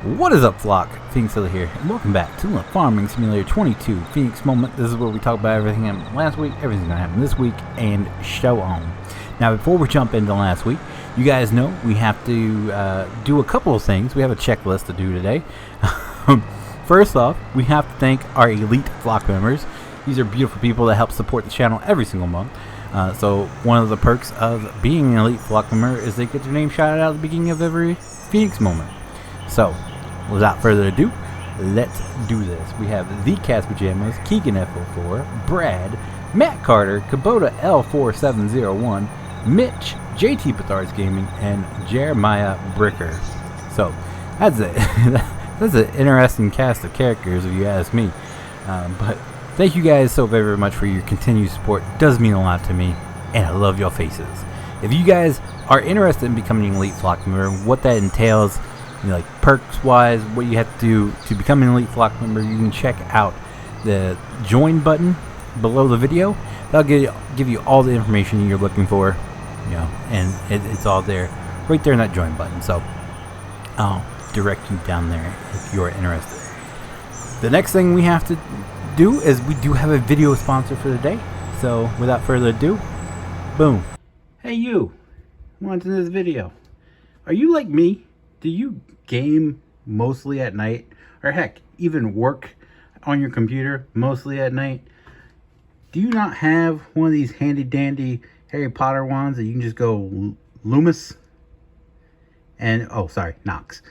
What is up, flock? Feenix here, and welcome back to the Farming Simulator 22 Feenix Moment. This is where we talk about everything that happened last week, everything that happened this week, and show on. Now, before we jump into last week, you guys know we have to do a couple of things. We have a checklist to do today. First off, we have to thank our elite flock members. These are beautiful people that help support the channel every single month. So one of the perks of being an elite flock member is they get their name shouted out at the beginning of every Feenix Moment. So, without further ado, let's do this. We have The Cat's Pajamas, Keegan F04, Brad, Matt Carter, Kubota L4701, Mitch, JT Pethards Gaming, and Jeremiah Bricker. So, that's it. That's an interesting cast of characters if you ask me. But thank you guys so very much for your continued support. It does mean a lot to me, and I love your faces. If you guys are interested in becoming an elite flock member, what that entails, like perks wise, what you have to do to become an elite flock member, you can check out the join button below the video. That'll give you all the information you're looking for, and it's all there, right there in that join button. So I'll direct you down there if you're interested. The next thing we have to do is we do have a video sponsor for the day. So without further ado, boom. Hey you, watching this video, are you like me? Do you game mostly at night? Or heck, even work on your computer mostly at night? Do you not have one of these handy dandy Harry Potter wands that you can just go Loomis and, oh sorry, Nox,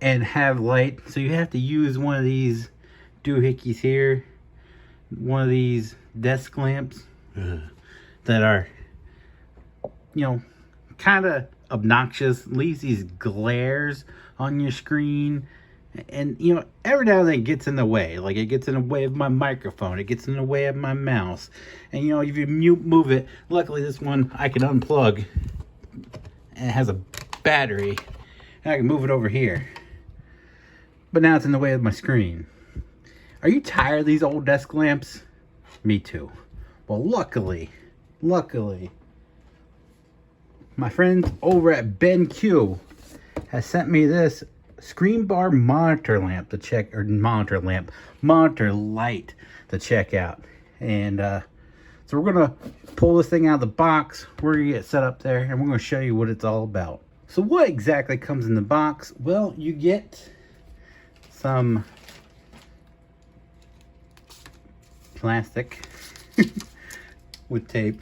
and have light? So you have to use one of these doohickeys here, one of these desk lamps that are, kind of obnoxious, leaves these glares on your screen, and every now and then it gets in the way. Like, it gets in the way of my microphone, it gets in the way of my mouse, and if you move it, luckily this one I can unplug and it has a battery and I can move it over here, but now it's in the way of my screen. Are you tired of these old desk lamps? Me too. Well, luckily my friends over at BenQ has sent me this screen bar monitor lamp to check, or monitor light to check out. And so we're gonna pull this thing out of the box. We're gonna get set up there and we're gonna show you what it's all about. So what exactly comes in the box? Well, you get some plastic with tape.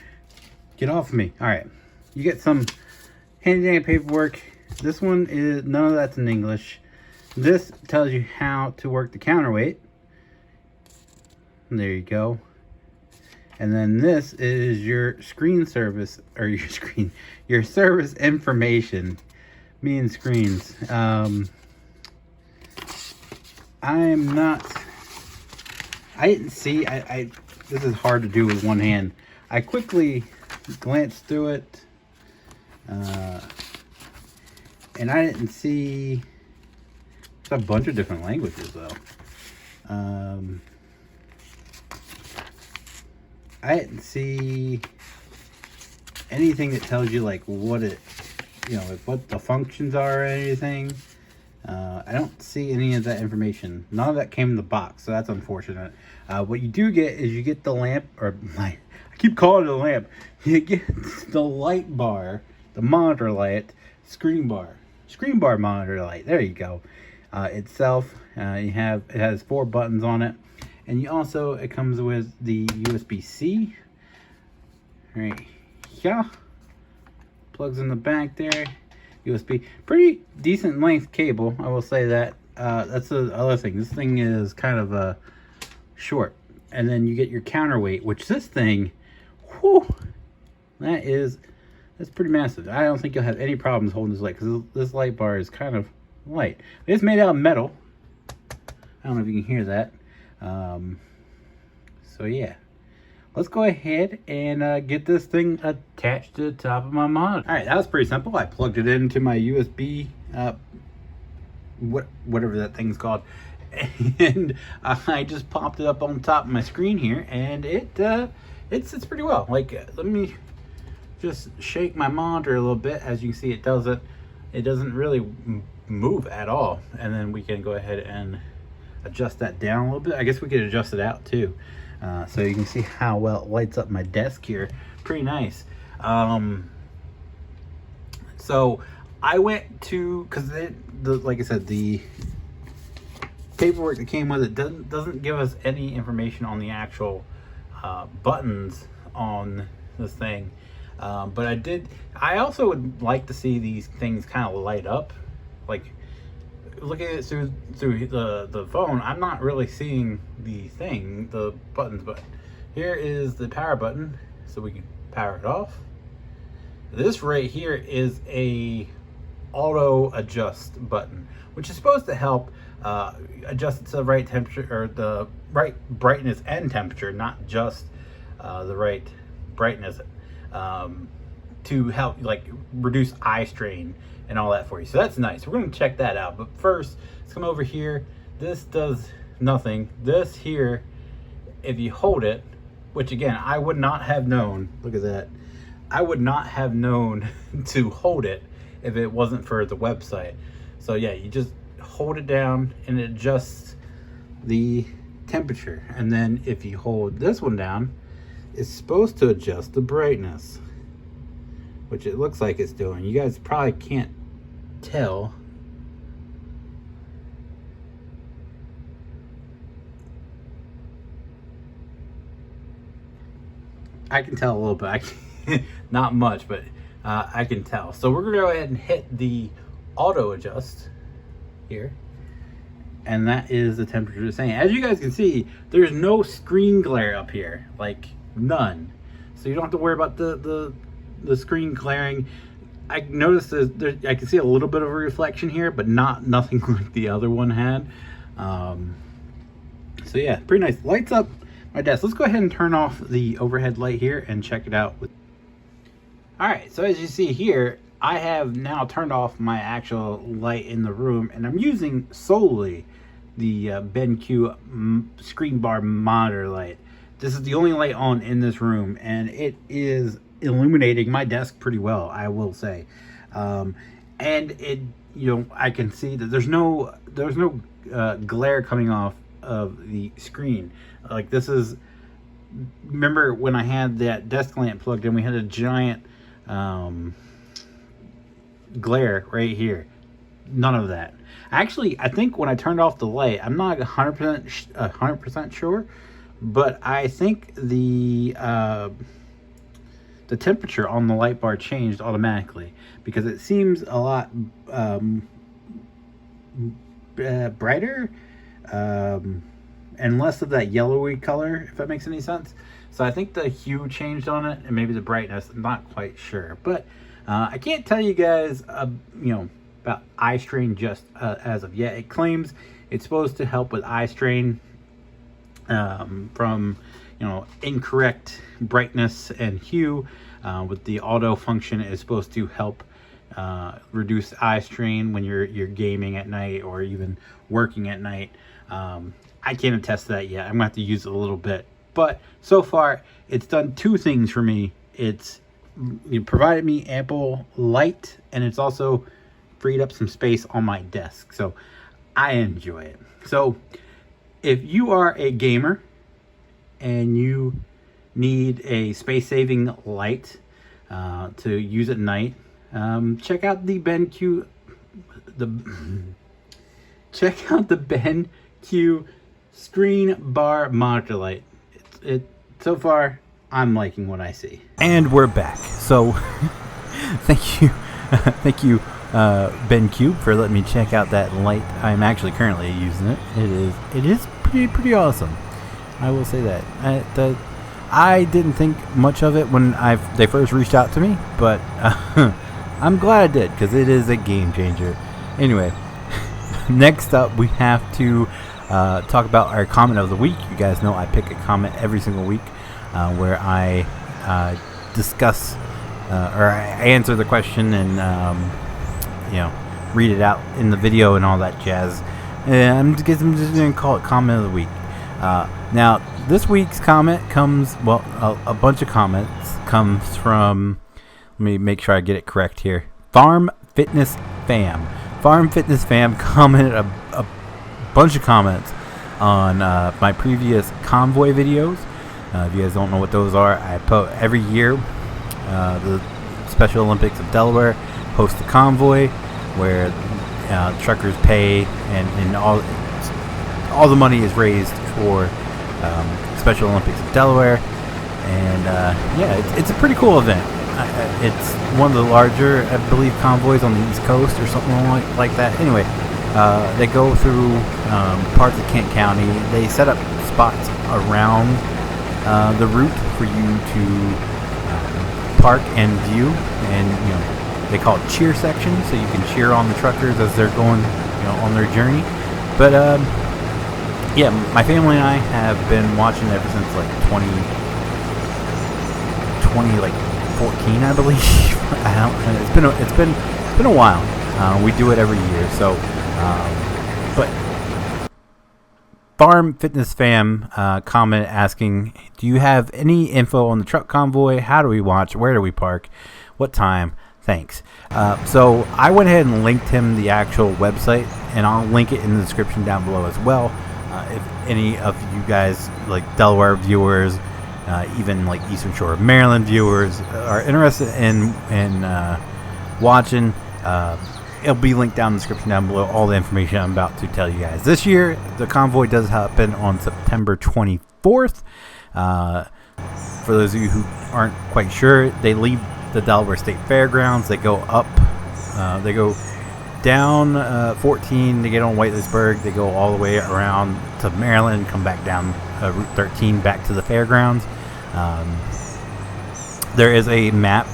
Get off me. All right. You get some handy dandy paperwork. This one is, none of that's in English. This tells you how to work the counterweight. There you go. And then this is your screen service, or your service information. Me and screens. I didn't see, this is hard to do with one hand. I quickly glanced through it. And I didn't see, it's a bunch of different languages though. I didn't see anything that tells you like what it, what the functions are or anything. I don't see any of that information. None of that came in the box, so that's unfortunate. What you do get is you get the lamp, or light. I keep calling it a lamp. You get the light bar, the monitor light, screen bar monitor light. There you go. Itself, it has 4 buttons on it, and it comes with the USB-C. Right here, plugs in the back there. USB, pretty decent length cable, I will say that. That's the other thing. This thing is kind of short, and then you get your counterweight, which this thing, whew, that's pretty massive. I don't think you'll have any problems holding this light, because this light bar is kind of light. It's made out of metal. I don't know if you can hear that. So yeah, let's go ahead and get this thing attached to the top of my monitor. All right, that was pretty simple. I plugged it into my USB, whatever that thing's called, and I just popped it up on top of my screen here, and it sits pretty well. Like, let me just shake my monitor a little bit. As you can see, it does it it doesn't really move at all. And then we can go ahead and adjust that down a little bit. I guess we could adjust it out too. So you can see how well it lights up my desk here. Pretty nice. So I went to, because like I said, the paperwork that came with it doesn't give us any information on the actual buttons on this thing. But I also would like to see these things kind of light up. Like, looking at it through the phone, I'm not really seeing the buttons. But here is the power button, so we can power it off. This right here is a auto adjust button, which is supposed to help adjust it to the right temperature, or the right brightness and temperature, not just the right brightness, to help like reduce eye strain and all that for you. So that's nice. We're going to check that out. But first, let's come over here. This does nothing. This here, if you hold it, which again, I would not have known, look at that. I would not have known to hold it if it wasn't for the website. So yeah, you just hold it down and it adjusts the temperature. And then if you hold this one down, it's supposed to adjust the brightness, which it looks like it's doing. You guys probably can't tell. I can tell a little bit. Not much, but I can tell. So we're gonna go ahead and hit the auto adjust here, and that is the temperature it's saying. As you guys can see, there's no screen glare up here, like none. So you don't have to worry about the screen glaring. I noticed that I can see a little bit of a reflection here, but nothing like the other one had. So yeah, pretty nice. Lights up my desk. Let's go ahead and turn off the overhead light here and check it out. Alright, so as you see here, I have now turned off my actual light in the room, and I'm using solely the BenQ screen bar monitor light. This is the only light on in this room, and it is illuminating my desk pretty well, I will say. And it, I can see that there's no glare coming off of the screen. Like, this is, remember when I had that desk lamp plugged in, we had a giant glare right here. None of that. Actually, I think when I turned off the light, I'm not 100% sure, but I think the temperature on the light bar changed automatically, because it seems a lot brighter and less of that yellowy color, if that makes any sense. So I think the hue changed on it, and maybe the brightness. I'm not quite sure, but I can't tell you guys, about eye strain just as of yet. It claims it's supposed to help with eye strain from incorrect brightness and hue. With the auto function, it's supposed to help reduce eye strain when you're gaming at night or even working at night. I can't attest to that yet. I'm gonna have to use it a little bit. But so far, it's done two things for me. It's provided me ample light, and it's also freed up some space on my desk. So I enjoy it. So if you are a gamer and you need a space-saving light to use at night, check out the BenQ. Check out the BenQ screen bar monitor light. So far, I'm liking what I see. And we're back. So thank you BenQ for letting me check out that light. I'm actually currently using it. It is pretty awesome, I will say that. I didn't think much of it when they first reached out to me, but I'm glad I did, because it is a game changer. Anyway, next up we have to talk about our comment of the week. You guys know I pick a comment every single week where I discuss or I answer the question and read it out in the video and all that jazz. And I'm just going to call it comment of the week. Now, this week's comment comes, a bunch of comments comes from, let me make sure I get it correct here, Farm Fitness Fam. Farm Fitness Fam commented a bunch of comments on my previous Convoy videos. If you guys don't know what those are, I post every year. The Special Olympics of Delaware host the Convoy, where truckers pay, and all the money is raised for Special Olympics of Delaware. And yeah, it's a pretty cool event. It's one of the larger, I believe, convoys on the East Coast or something like that. Anyway, they go through parts of Kent County. They set up spots around the route for you to park and view, and they call it cheer sections, so you can cheer on the truckers as they're going on their journey. But yeah, my family and I have been watching ever since like 2014, I believe. It's been a while. We do it every year. So, but Farm Fitness Fam comment asking, do you have any info on the truck convoy? How do we watch? Where do we park? What time? Thanks. So I went ahead and linked him the actual website, and I'll link it in the description down below as well. If any of you guys, like Delaware viewers, even like Eastern Shore of Maryland viewers, are interested in watching, it'll be linked down in the description down below, all the information I'm about to tell you guys. This year, the convoy does happen on September 24th. For those of you who aren't quite sure, they leave the Delaware State Fairgrounds. They go up, they go down 14, they get on Whiteley'sburg, they go all the way around to Maryland, come back down Route 13 back to the fairgrounds. There is a map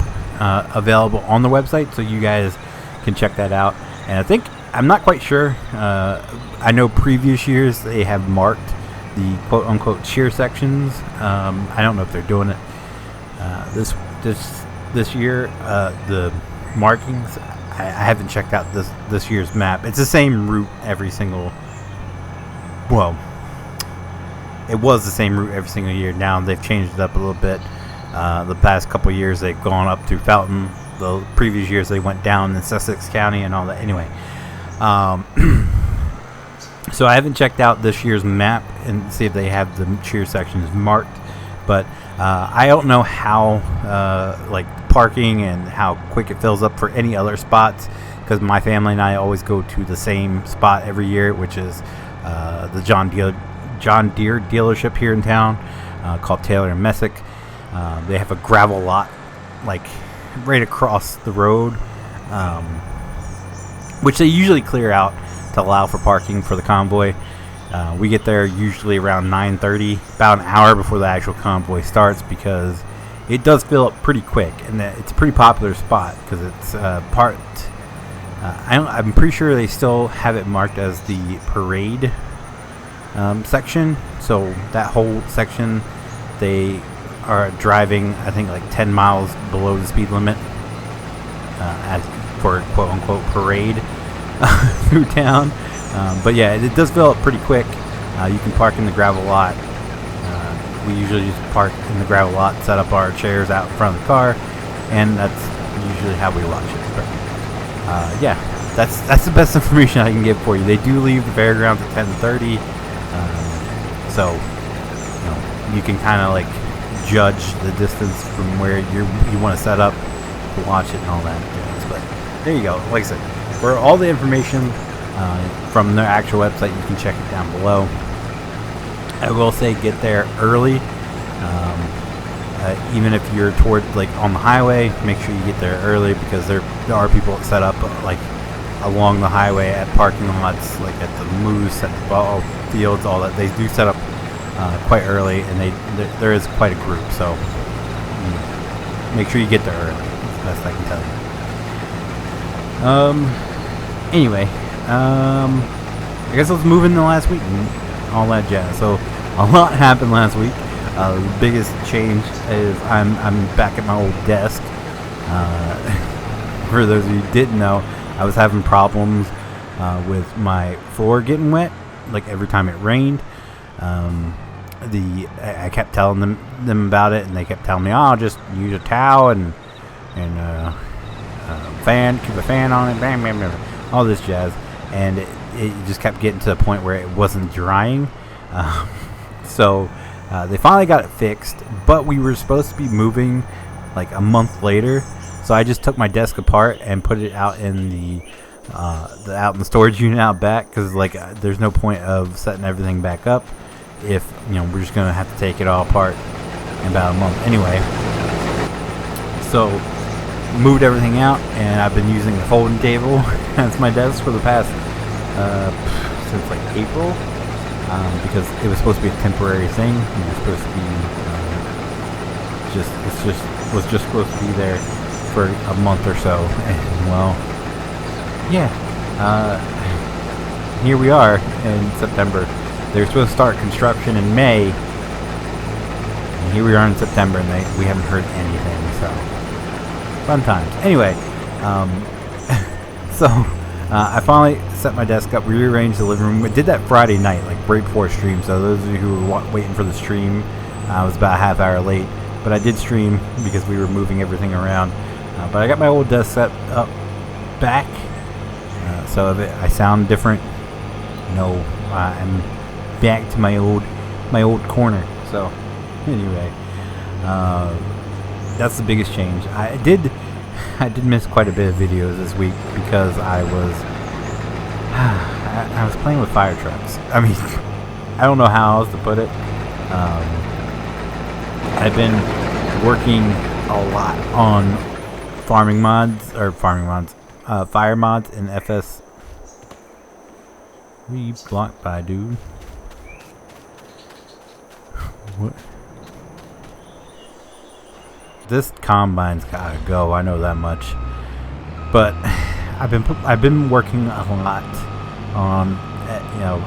available on the website, so you guys can check that out. And I'm not quite sure, I know previous years they have marked the quote-unquote cheer sections. I don't know if they're doing it this year. The markings, I haven't checked out this year's map. It's the same route every single, well, it was the same route every single year. Now they've changed it up a little bit. The past couple years they've gone up through Fountain. The previous years they went down in Sussex County and all that. Anyway, so I haven't checked out this year's map and see if they have the cheer sections marked. But I don't know how like parking and how quick it fills up for any other spots, because my family and I always go to the same spot every year, which is the John Deere dealership here in town, called Taylor and Messick. They have a gravel lot like right across the road, which they usually clear out to allow for parking for the convoy. We get there usually around 9:30, about an hour before the actual convoy starts, because it does fill up pretty quick, and it's a pretty popular spot because it's parked. I'm pretty sure they still have it marked as the parade section. So that whole section, they are driving, I think, like 10 miles below the speed limit as for quote-unquote parade through town. But yeah, it does fill up pretty quick. You can park in the gravel lot. We usually just park in the gravel lot, set up our chairs out in front of the car, and that's usually how we watch it. But yeah, that's the best information I can give for you. They do leave the fairgrounds at 10:30, so you can kind of like judge the distance from where you want to set up to watch it and all that jazz. But there you go. Like I said, for all the information from their actual website, you can check it down below. I will say get there early. Even if you're toward like on the highway, make sure you get there early, because there are people that set up like along the highway at parking lots, like at the Moose, at the ball fields, all that. They do set up quite early, and there is quite a group. So make sure you get there early. That's the best I can tell you. Anyway, I guess let's move into last week and all that jazz. So a lot happened last week. The biggest change is I'm back at my old desk. For those of you who didn't know, I was having problems with my floor getting wet, like every time it rained. I kept telling them about it, and they kept telling me, "Oh, just use a towel and fan, keep a fan on it, bam, bam, bam, all this jazz, and it just kept getting to the point where it wasn't drying. So they finally got it fixed, but we were supposed to be moving like a month later. So I just took my desk apart and put it out in the storage unit out back, because like there's no point of setting everything back up if we're just gonna have to take it all apart in about a month anyway. So moved everything out, and I've been using the folding table as my desk for the past since like April, because it was supposed to be a temporary thing. It was supposed to be was just supposed to be there for a month or so, and well, yeah, here we are in September. They were supposed to start construction in May, and here we are in September, and we haven't heard anything. So fun times. Anyway, so I finally set my desk up, rearranged the living room. We did that Friday night, like right before stream. So those of you who were waiting for the stream, I was about a half hour late, but I did stream because we were moving everything around. But I got my old desk set up back, so if I sound different, no, I'm back to my old corner. So anyway, that's the biggest change. I did miss quite a bit of videos this week because I was playing with fire trucks. I mean, I don't know how else to put it. I've been working a lot on fire mods in FS. What are you blocked by, dude? What? This combine's gotta go. I know that much. But I've been working a lot on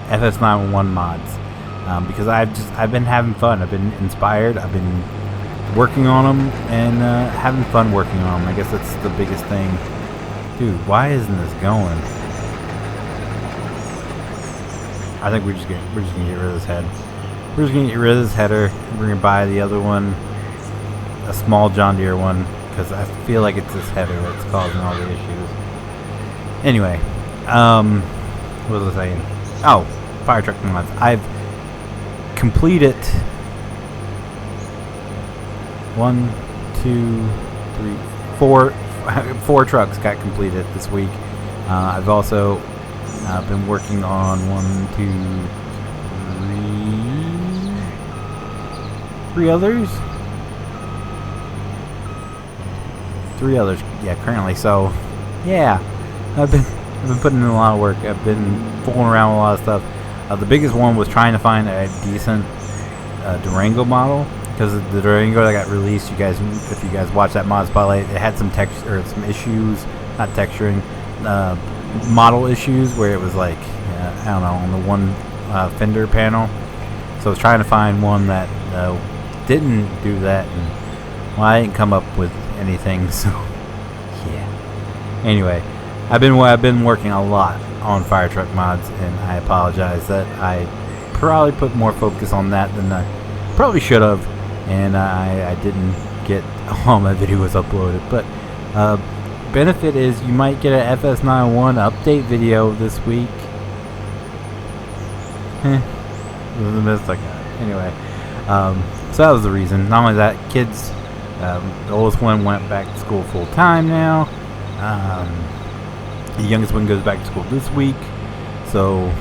FS911 mods, because I've been having fun. I've been inspired. I've been working on them and having fun working on them. I guess that's the biggest thing. Dude, why isn't this going? I think we're just gonna get rid of this head. We're just gonna get rid of this header. We're gonna buy the other one, a small John Deere one, because I feel like it's this header that's causing all the issues. Anyway, what was I saying? Oh, fire truck mods. I've completed 4 trucks got completed this week. I've also been working on 3 others. 3 others, yeah, currently. So, yeah, I've been putting in a lot of work. I've been fooling around with a lot of stuff. The biggest one was trying to find a decent Durango model, because the Durango that got released, if you guys watch that mod spotlight, it had some some issues, not texturing, model issues, where it was like I don't know, on the one fender panel. So I was trying to find one that didn't do that, and well, I didn't come up with anything. So yeah. Anyway, I've been working a lot on fire truck mods, and I apologize that I probably put more focus on that than I probably should have, and I didn't get all my videos uploaded. But benefit is you might get an FS91 update video this week. This is the best I got. Anyway, so that was the reason. Not only that, kids, the oldest one went back to school full time now. The youngest one goes back to school this week, so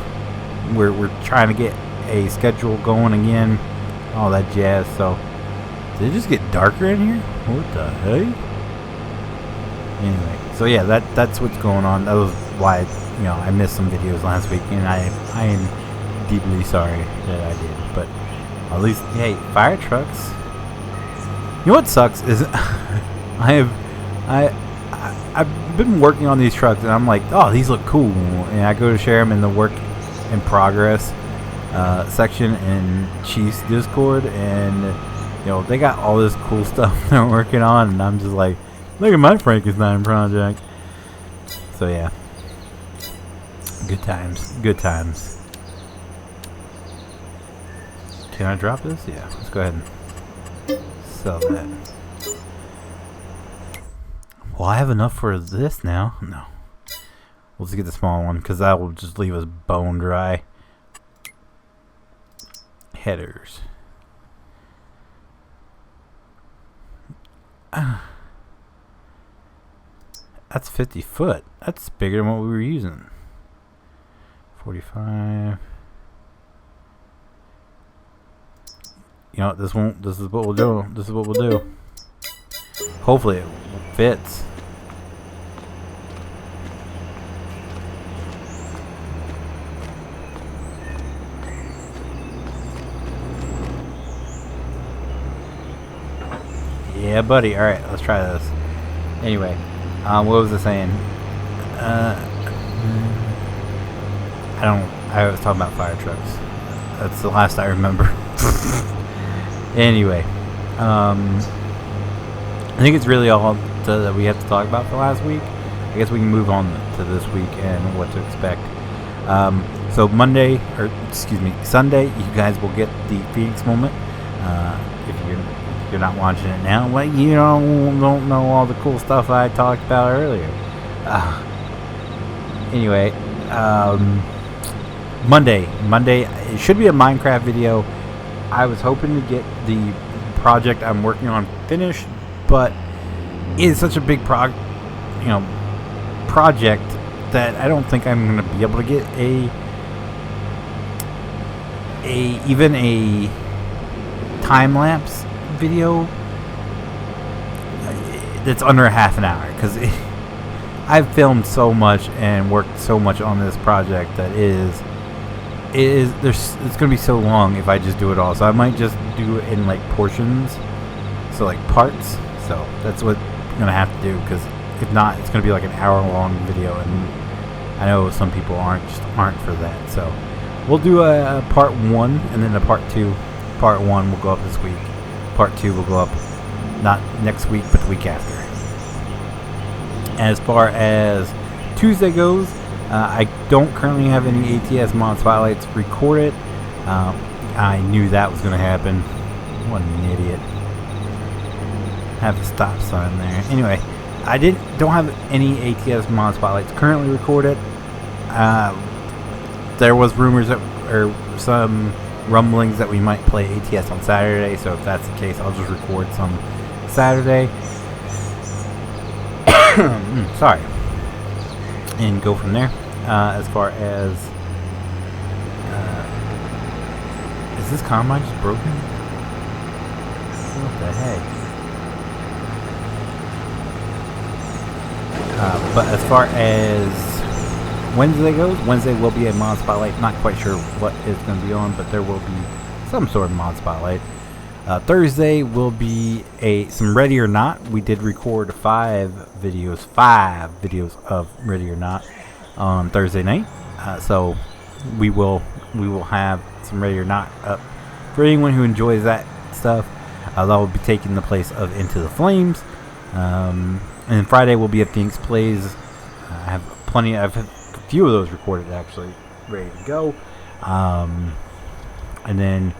we're trying to get a schedule going again, all that jazz. So did it just get darker in here? What the heck? Anyway, so yeah, that's what's going on. That was why I missed some videos last week, and I am deeply sorry that I did. But at least, hey, fire trucks. You know what sucks is I've been working on these trucks, and I'm like, oh, these look cool, and I go to share them in the work in progress section in Chief's Discord, and they got all this cool stuff they're working on, and I'm just like, look at my Frankenstein project. So yeah, good times, good times. Can I drop this? Yeah, let's go ahead and sell that. Will I have enough for this now? No. We'll just get the small one because that will just leave us bone dry. Headers. That's 50 foot. That's bigger than what we were using. 45. You know, this won't. This is what we'll do. This is what we'll do. Hopefully it fits. Yeah, buddy. All right, let's try this. Anyway, what was I saying? I was talking about fire trucks. That's the last I remember. Anyway, I think it's really all that we have to talk about for last week. I guess we can move on to this week and what to expect. So Sunday, you guys will get the Feenix moment. If you're not watching it now, well, you don't know all the cool stuff I talked about earlier. Anyway, Monday, it should be a Minecraft video. I was hoping to get the project I'm working on finished, but it's such a big project that I don't think I'm going to be able to get even a time lapse video that's under a half an hour, because I've filmed so much and worked so much on this project that it's going to be so long if I just do it all. So I might just do it in like portions, so like parts. So that's what I'm going to have to do, because if not, it's going to be like an hour-long video, and I know some people aren't for that. So we'll do a part 1 and then a part 2. Part 1 will go up this week. Part 2 will go up not next week, but the week after. As far as Tuesday goes, I don't currently have any ATS mod spotlights recorded. I knew that was going to happen. What an idiot. Have a stop sign there. Anyway, I don't have any ATS mod spotlights currently recorded. There was rumors or some rumblings that we might play ATS on Saturday, so if that's the case, I'll just record some Saturday. Sorry. And go from there. As far as is this combine just broken? What the heck? But as far as Wednesday goes, Wednesday will be a mod spotlight. Not quite sure what it's going to be on, but there will be some sort of mod spotlight. Thursday will be some Ready or Not. We did record 5 videos of Ready or Not on Thursday night. So we will have some Ready or Not up for anyone who enjoys that stuff. That will be taking the place of Into the Flames. And then Friday will be a Feenix Plays. I have a few of those recorded actually, ready to go. And then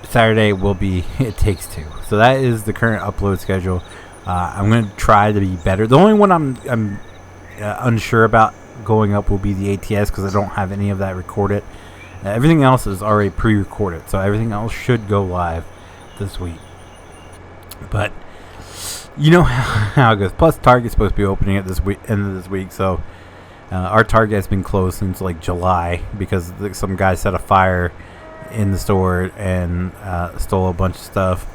Saturday will be It Takes Two. So that is the current upload schedule. I'm going to try to be better. The only one I'm unsure about going up will be the ATS, because I don't have any of that recorded. Everything else is already pre-recorded, so everything else should go live this week. But you know how it goes. Plus, Target's supposed to be opening it this week, end of this week. So our Target has been closed since like July because some guy set a fire in the store and stole a bunch of stuff,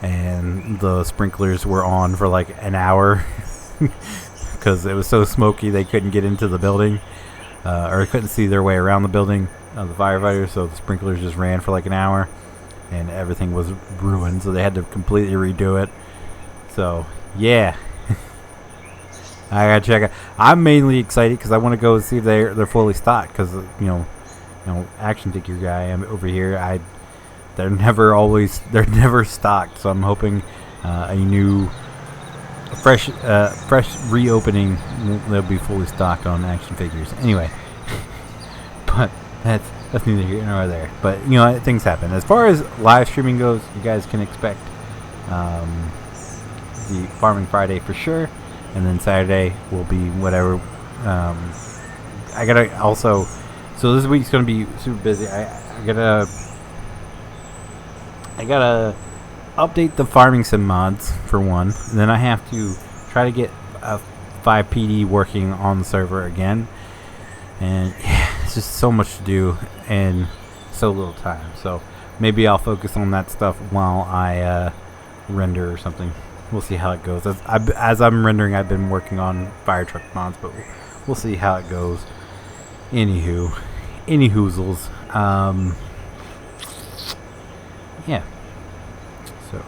and the sprinklers were on for like an hour because it was so smoky they couldn't get into the building, or couldn't see their way around the building, the firefighters. So the sprinklers just ran for like an hour, and everything was ruined. So they had to completely redo it. So yeah, I gotta check it. I'm mainly excited because I want to go see if they're fully stocked. Because you know, action figure guy I'm over here. They're never stocked. So I'm hoping a new, fresh reopening, they'll be fully stocked on action figures. Anyway, but that's neither here nor there. But you know, things happen. As far as live streaming goes, you guys can expect the Farming Friday for sure, and then Saturday will be whatever. I gotta also, so this week's gonna be super busy. I gotta update the farming sim mods for one, and then I have to try to get a 5PD working on the server again, and yeah, it's just so much to do and so little time. So maybe I'll focus on that stuff while I render or something. We'll see how it goes. As I'm rendering, I've been working on fire truck mods, but we'll see how it goes. Anywho, any hoozles. Yeah. So,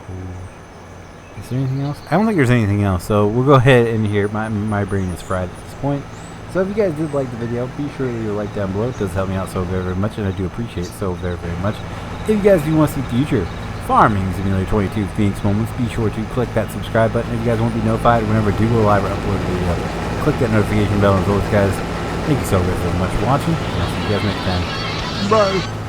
is there anything else? I don't think there's anything else. So we'll go ahead and here. My brain is fried at this point. So if you guys did like the video, be sure to leave a like down below. It does help me out so very, very much, and I do appreciate it so very, very much. If you guys do want to see future Farming Simulator 22 Feenix moments, be sure to click that subscribe button if you guys want to be notified whenever I do go live or upload a video. Click that notification bell, and as always, guys, thank you so very, very much for watching, and I'll see you guys next time. Bye!